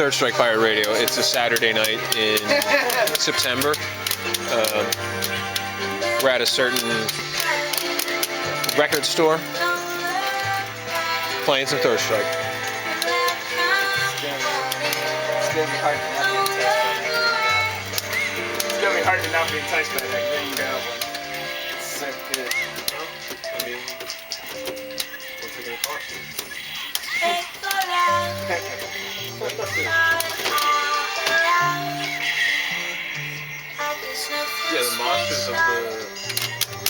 Third Strike Pirate Radio. It's a Saturday night in September. We're at a certain record store playing some Third Strike. It's gonna be hard to not be enticed by that. There you go. It's so good. I mean, what's it gonna cost you? Yeah, the monsters of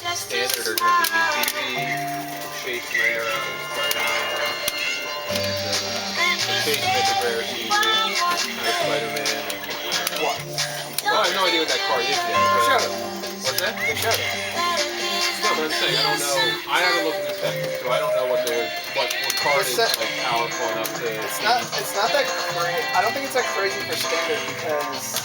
the standard are going to be DB, Chase Rare, Spider-Man, and Chase Mythic Rare season, Spider-Man. What? Well, I have no idea what that card is yet. They showed it. What's that? They showed it. No, but I'm saying I don't know. I haven't looked at the set, so I don't know what card is like powerful enough to. It's not that crazy. I don't think it's that crazy for standard because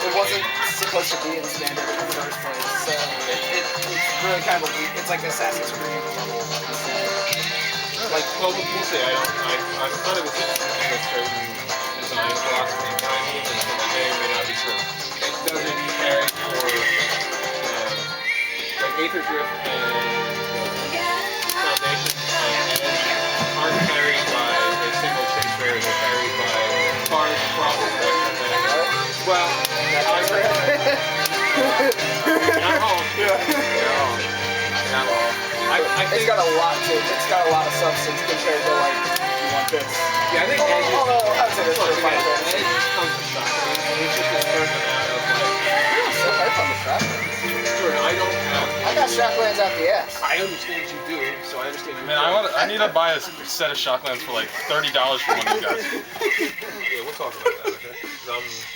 it wasn't supposed to be in standard in the first place. So it's really kind of a weak. It's like Assassin's Creed level. Like, well, we'll see. I thought it was a certain design philosophy behind it, and so that may or may not be true. It doesn't carry for like Aether Drift and Foundation aren't carried by a single chase rare. They're carried by cards, problems, that kind of thing. Well, not wrong. Yeah. Not wrong. I think it's got a lot of substance compared to like you want this. Yeah, I think Edge although I would say this comes is from Shotgun. It's just a certain amount of like. so hard from the shop. Sure, I don't have. I got Shocklands out the ass. I understand you do, so I understand you. Man, I need to buy a set of Shocklands for like $30 for one of you guys. Yeah, we'll talk about that, okay?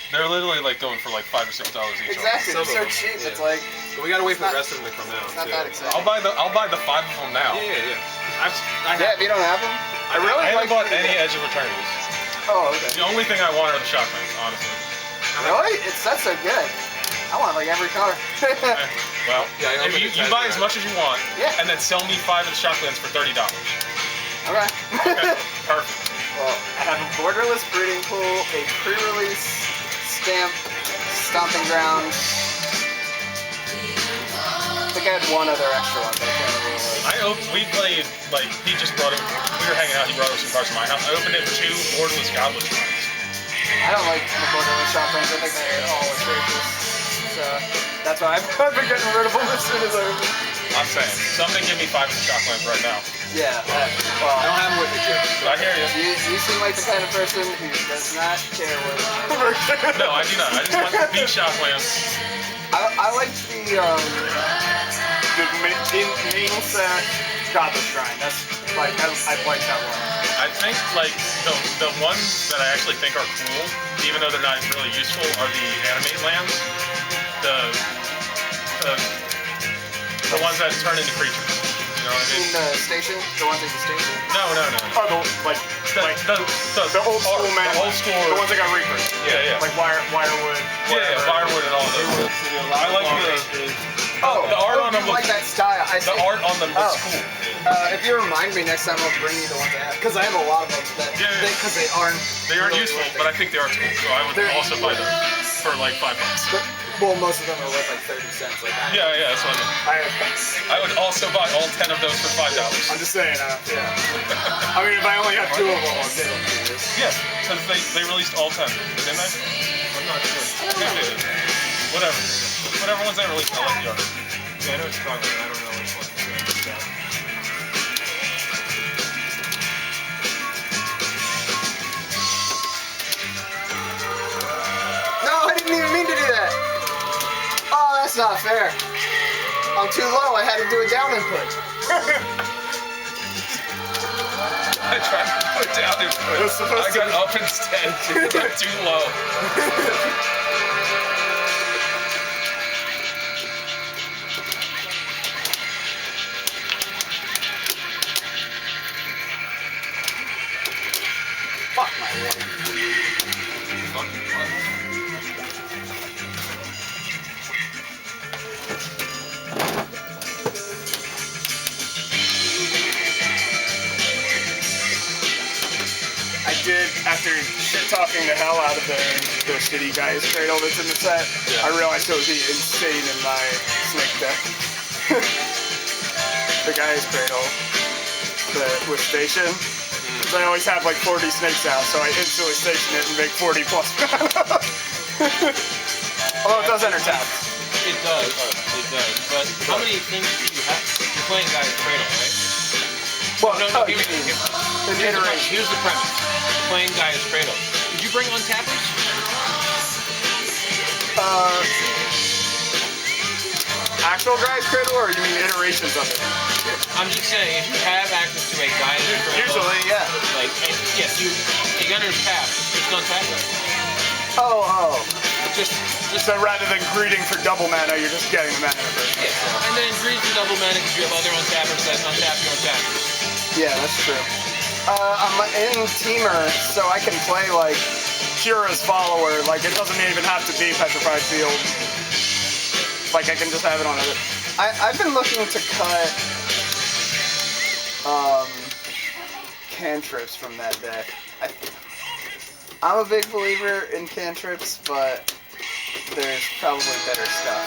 They're literally like going for like $5 or $6 each. Exactly, Some they're so of them, cheap. yeah. It's like But we gotta wait for the rest of them to come out. it's not too. that exciting. I'll buy the 5 of them now. Yeah. Yeah, if you don't have them, I really I haven't like. bought any Edge of Eternities. Oh, okay. The only thing I want are the Shocklands, honestly. Really? That's so good. I want like every color. Well, Yeah, I know, if but you it's buy like as much as you want, Yeah. and then sell me 5 of the Shocklands for $30. Okay. Okay, perfect. Well, I have a borderless breeding pool, a pre-release stamp, stomping grounds. I think I had one other extra one, but I can't remember what it was. We played, like, he just brought it, we were hanging out, he brought over some cards to my house. I opened it with 2 borderless goblin cards. I don't like the borderless shotguns. I think they're all atrocious. So that's why I've been getting rid of them as soon as I open. I'm saying, somebody give me 5 of the Shocklands right now. Yeah. I don't have them with me, Jim. I hear you. You seem like the kind of person who does not care what. No, I do not. I just want the big Shocklands. I like the main set Goblet Shrine. That's like I like that one. I think like the ones that I actually think are cool, even though they're not really useful, are the animate lands. The ones that turn into creatures. You know what I In mean? the station, the ones at the station. No. Oh, the old school man. The old school. The ones that got reapers. Yeah. Like Wirewood. Yeah, firewood and all those. I like the art on them. You like that style. The art on them looks cool. If you remind me next time, I'll bring you the ones I have. Because I have a lot of them that because they aren't really useful, but I think the art's cool. So I would also buy them for like $5. Well, most of them are worth like 30 cents. Like that. Yeah, that's what I mean. I would also buy all 10 of those for $5. I'm just saying, yeah. I mean, if I only have 2 of them, I'll get them to you. Yeah, because they released all 10, didn't they? I'm not sure. Yeah. Whatever ones they released, I like the art. Yeah, I know it's talking, but I don't know which one. No, I didn't even mean to do that. Oh, that's not fair. I'm too low. I had to do a down input. I tried to put down input. It was supposed I got up instead. It got too low. Fuck my life. I did, after shit-talking the hell out of the shitty Guy's Cradle that's in the set, Yeah. I realized it would be insane in my Snake deck. The Guy's Cradle with Station. Because I always have like 40 snakes out, so I instantly station it and make 40 plus. Although it does enter tap. It does. It does. But how many things do you have? You're playing Guy's Cradle, right? Well, No, you here's mean the an iteration. here's the premise. You're playing Guy's Cradle. Did you bring untappers? Actual Guy's Cradle, or you mean iterations of it? I'm just saying, if you have access to a Guy's Cradle, Usually, yeah. like, yes, you enter tap, just untap it. Oh. Just So rather than greeting for double mana, you're just getting the mana first. yeah. And then greed for double mana because you have other untappers that untap your untappers. Yeah, that's true. I'm in Teamer, so I can play like Kira's follower. Like it doesn't even have to be Petrified Field. Like I can just have it on other. I've been looking to cut cantrips from that deck. I'm a big believer in cantrips, but there's probably better stuff.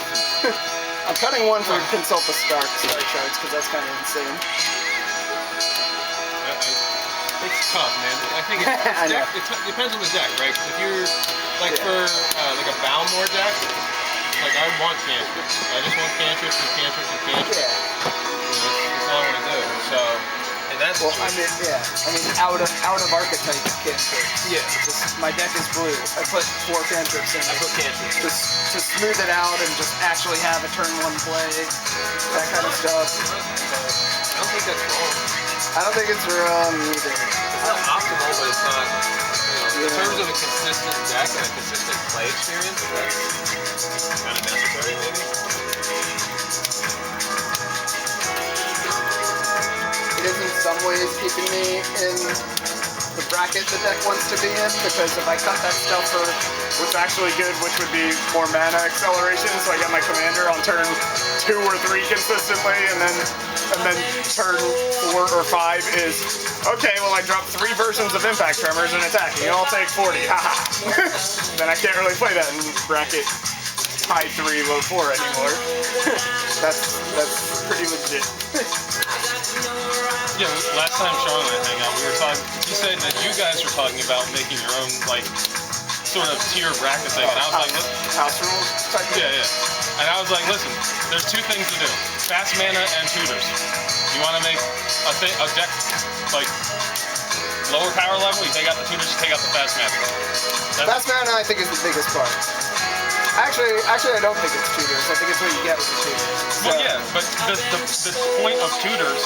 I'm cutting one for Consult the Star charts because that's kind of insane. It's tough, man. I think it depends on the deck, right? 'Cause if you're like for like a Balmore deck, like I want cantrips. I just want cantrips and cantrips and cantrips. Yeah. That's all I want to do. So, and that's Well, I mean, out of archetype cantrips. yeah. My deck is blue. I put 4 cantrips in. I put cantrips. Just to smooth it out and just actually have a turn 1 play, that kind of stuff. I don't think that's wrong. I don't think it's wrong either. It's not optimal, but it's not. You know, in Yeah. terms of a consistent deck and a consistent play experience, that's kind of necessary, maybe. It is in some ways keeping me in the bracket the deck wants to be in, because if I cut that stuff for what's actually good, which would be more mana acceleration, so I get my commander on turn 2 or 3 consistently, and then turn 4 or 5 is, okay, well I dropped 3 versions of Impact Tremors and attacking, and I'll take 40, haha. Then I can't really play that in bracket high 3, low 4 anymore. That's pretty legit. Yeah, last time Sean and I hang out, we were talking. He said that you guys were talking about making your own like sort of tier bracket thing, and I was like, House rules type of yeah. And I was like, listen, there's 2 things to do: fast mana and tutors. You want to make a deck like lower power level? You take out the tutors, you take out the fast mana. Fast mana, I think, is the biggest part. Actually, I don't think it's tutors. I think it's what you get with the tutors. So, Well, yeah, but the point of tutors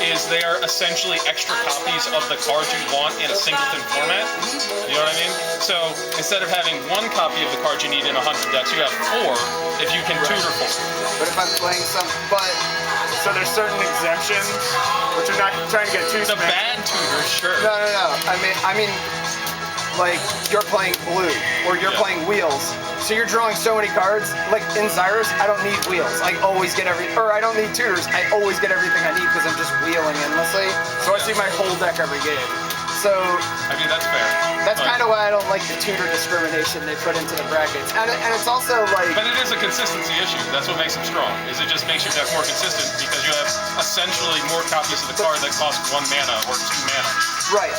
is they are essentially extra copies of the cards you want in a singleton format. You know what I mean? So instead of having 1 copy of the card you need in 100 decks, you have 4 if you can tutor 4. But if I'm playing so there's certain exemptions, which I'm not trying to get too. The bad tutors, sure. No. I mean, like you're playing blue or you're playing wheels. So you're drawing so many cards. Like in Xyrus, I don't need wheels. I always get I don't need tutors. I always get everything I need because I'm just wheeling endlessly. So I see my whole deck every game. So I mean, that's fair. that's kind of why I don't like the tutor discrimination they put into the brackets. And it's also like. But it is a consistency issue. That's what makes them strong. Is it just makes your deck more consistent because you have essentially more copies of the card that cost 1 mana or 2 mana. Right,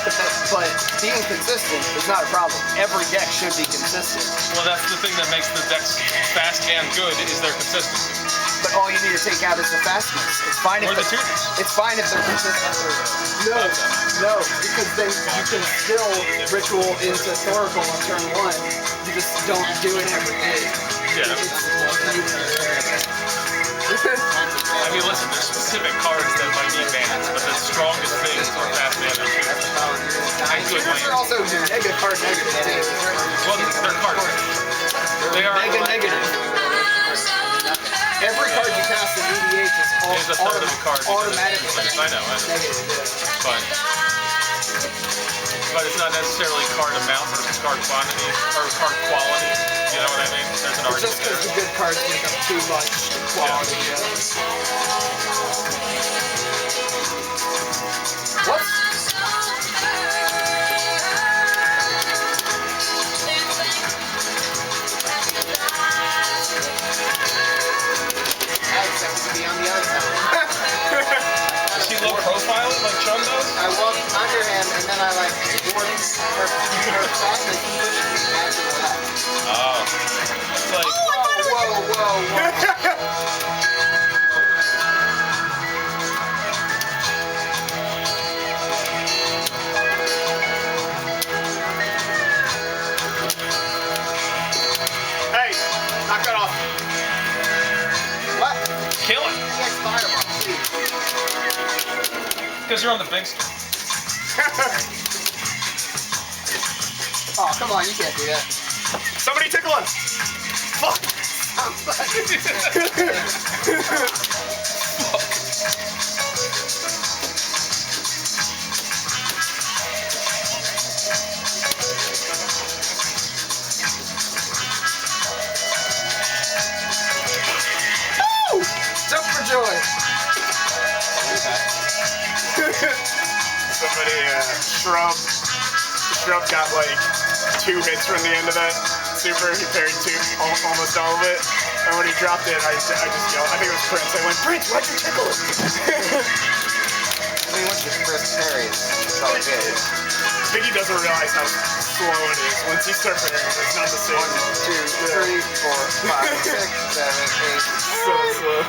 but being consistent is not a problem. Every deck should be consistent. Well, that's the thing that makes the decks fast and good is their consistency. But all you need to take out is the fastness. It's fine if Or the tutors. It's fine if they're consistent. No, because you can still ritual into Thoracle on turn 1. You just don't do it every day. Yeah. I mean, listen, there's specific cards that might need bans, but the strongest things are fast mana. And good Tutors are lands. also negative card negative too. Well, they're cards. They are Negative. Every card you cast in EDH is a third of the card. automatically. I know. Negative, But it's not necessarily card amount versus card quantity or card quality. You know what I mean? There's an It's just argument because the there. good cards make up too much quality. autopilot like Chun does? I walked under him and then I like forced her thumb and pushed me back to the left. Oh. It's like, Whoa. Hey, knock that off. What? kill it. Next fireball, please. Because you're on the big screen. Oh, come on, you can't do that. Somebody tickle him. Fuck. Woo! Jump for joy. Somebody, Shrub got like 2 hits from the end of that super. He parried almost all of it. And when he dropped it, I just yelled. I think it was Prince. I went, Prince, why'd you tickle him? I mean, once you first parry, it's all good. I think he doesn't realize how slow it is. Once you start parrying, it's not the same. 1, 2, 3, 4, 5, 6, 7, 8. So slow.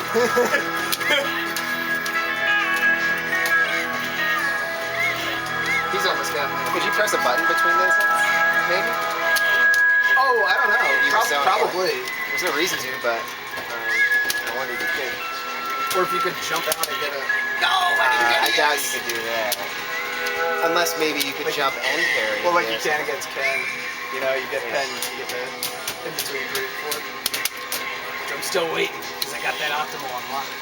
He's almost got me. Could you press a button between those hits? Maybe? Oh, I don't know. You were so Probably. There's no reason to, but I wonder if you could. Or if you could jump out and get a... No, I doubt you could do that. Unless maybe you could jump and parry. Well, like you yes. can against Ken. You know, you get Ken, you get the in-between 3 and 4. Which I'm still waiting, because I got that optimal unlocked.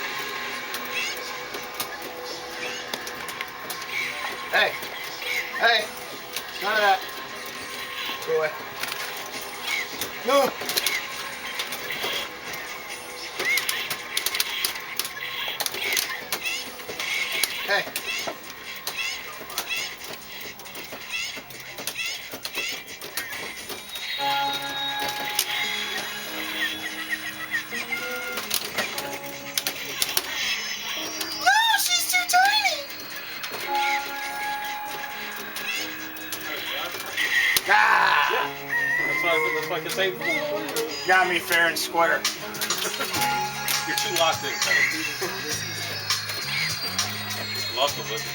Hey! Hey! None of that. Go away. No! Hey! Ah! That's why I can say, Got me fair and square. you're too locked in, Kevin. Love the listen.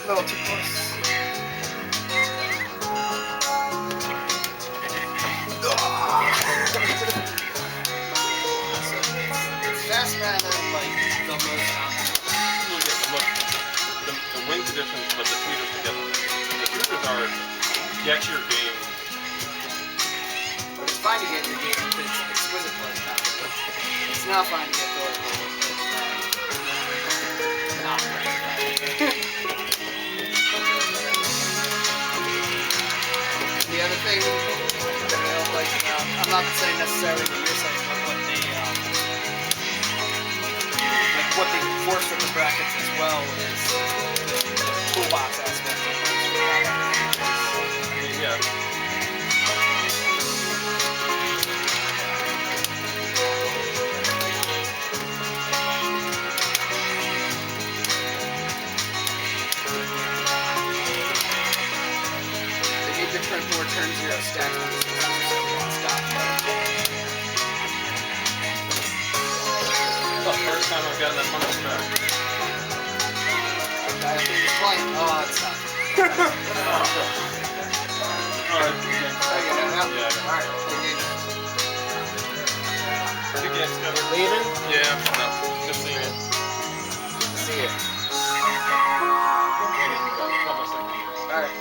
A little too close. Fast man is like the most Look, the wing conditions, but the tweeters together. The tweeters are get your game. But it's fine to get your game if it's exquisite play. It's not fine to get the not right. The other thing that I don't like about, I'm not saying necessarily what you're saying, but what they force from the brackets as well is the toolbox aspect. I mean, yeah. They need to print more turn 0 stacks because the turns are so lost out. Oh, first time I've gotten that on this track. I think it's playing. Oh, it's not. Alright, Oh, you know now? Yeah. Alright, good game. two games covered. Leaving? Yeah, no, just seeing it. See you. Almost like Alright.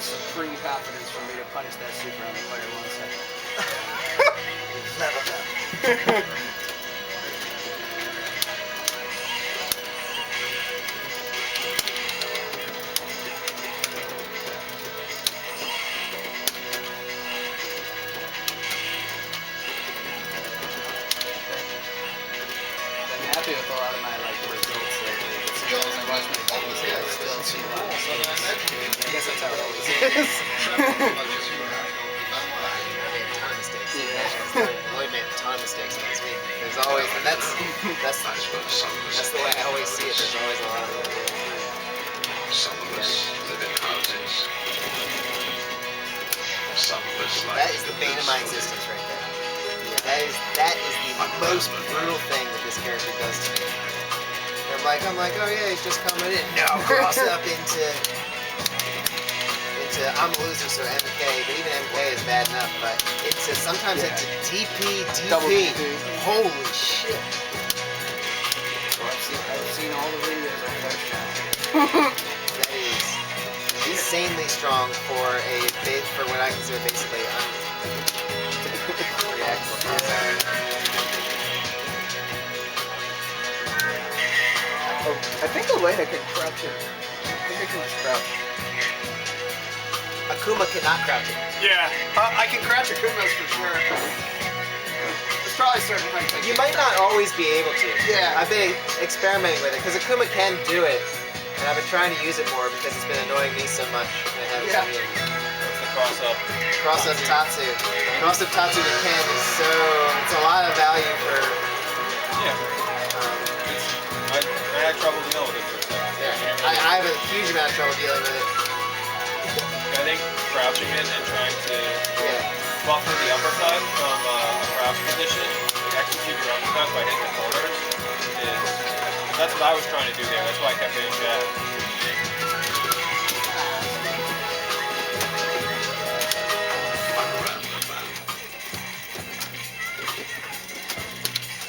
supreme confidence for me to punish that super on the player 1 second. Never know. I'm happy with a lot of my results lately. But sometimes I watch my games and I still see a lot of mistakes. I guess that's how it always is. I made a ton of mistakes. Yeah. Lloyd made a ton of mistakes last week. There's always, and that's the way I always see it. There's always a lot of room. Some of us live in houses. Some of us like That is the bane of my existence right there. That is the most brutal thing that this character does to me. I'm like, oh yeah, he's just coming in. No, cross up into I'm a loser, so MK, but even MK is bad enough. But sometimes into DP, Double DP. DP. Holy shit! I've seen all the videos on that channel. That is insanely strong for what I consider basically unreactable. I think Elena can crouch it. I think I can crouch. Akuma cannot crouch it. Yeah, I can crouch Akumas for sure. There's probably certain things I You can't might not crouch. always be able to. Yeah. I've been experimenting with it because Akuma can do it, and I've been trying to use it more because it's been annoying me so much. I haven't Yeah. seen it. What's the cross up? Cross up Tatsu. Cross up Tatsu to Ken is it's a lot of value for. Yeah. I had trouble dealing with it for a second. Yeah. I have a huge amount of trouble dealing with it. I think crouching it and trying to Yeah. buffer the upper side from a crouch position, execute your uppercut by hitting the corners, that's what I was trying to do there. That's why I kept hitting jab.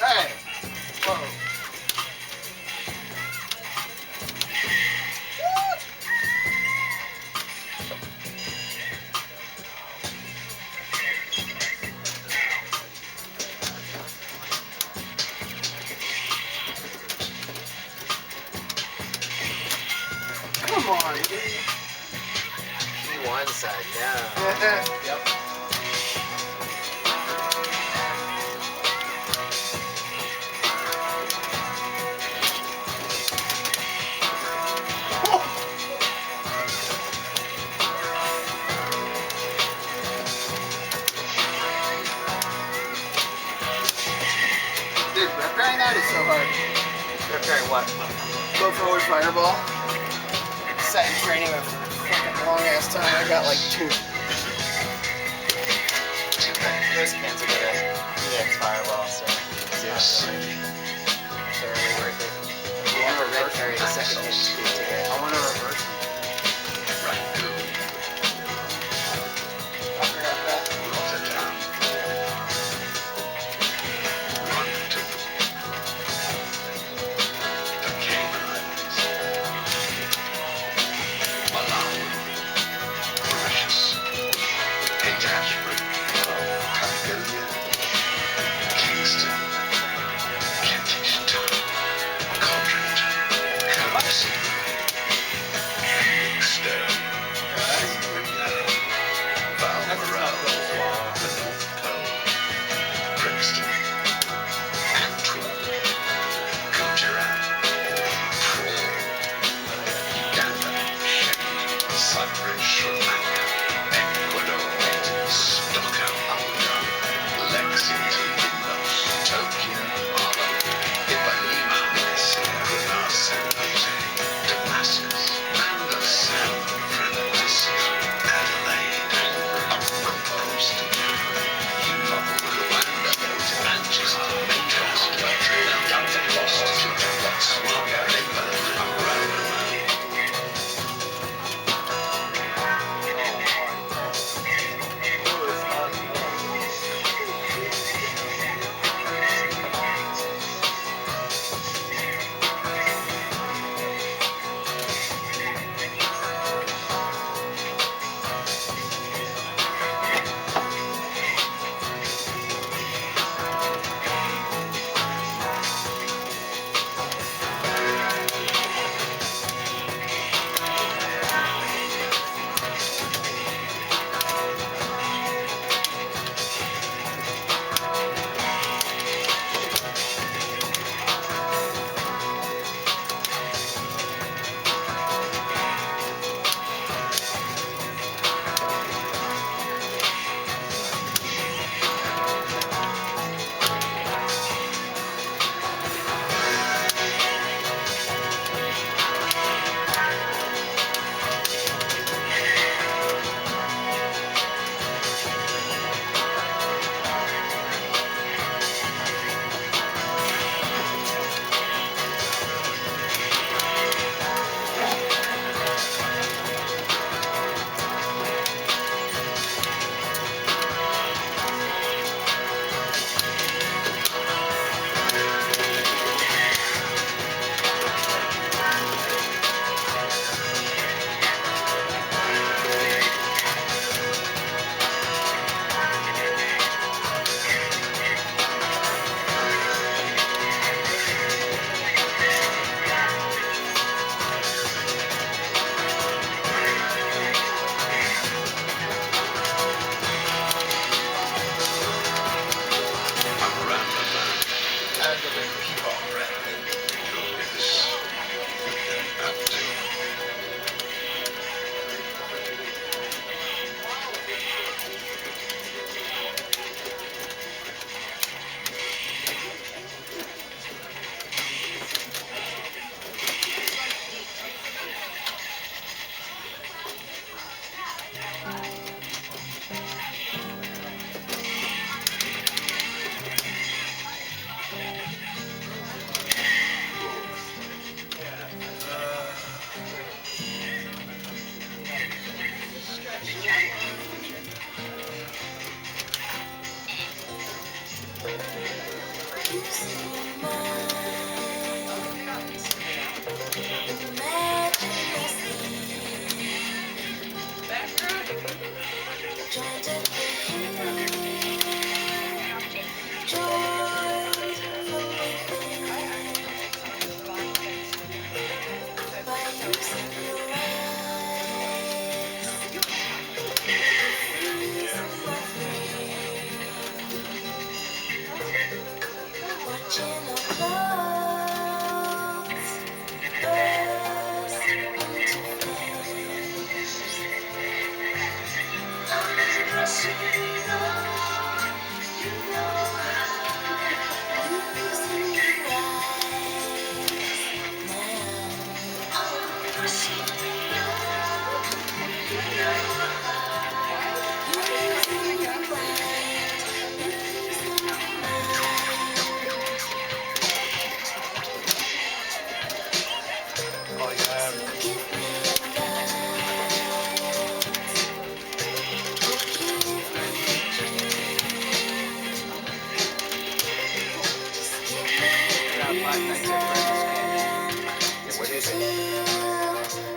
Hey! Whoa. Come on, dude. One side, no. Yep. Dude, repairing that is so hard. Repairing what? Go forward fireball. Sat in training with for a fucking long ass time. I got like 2. Most Ken's are good at EX fireball, so it's not really worth it. You have a red carry the second hit to get. I want to reverse him. I forgot that. Rotterdam. London. The Cayman Islands. Malawi. Mauritius. Port Ashford. Patagonia. Kingston. Kentish Town. Codrington. Currency. What is it?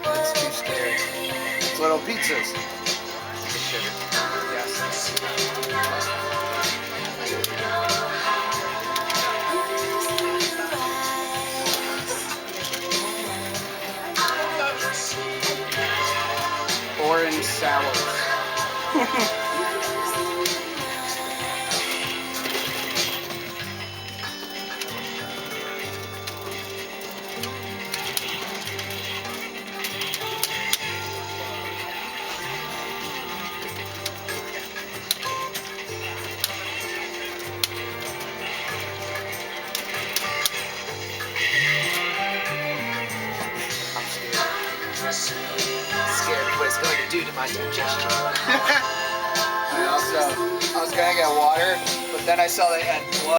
It's too scary. It's little pizzas. It's sugar. Yes. Orange sours. I'm scared of what it's going to do to my digestion. I was gonna get water, but then I saw they had blood.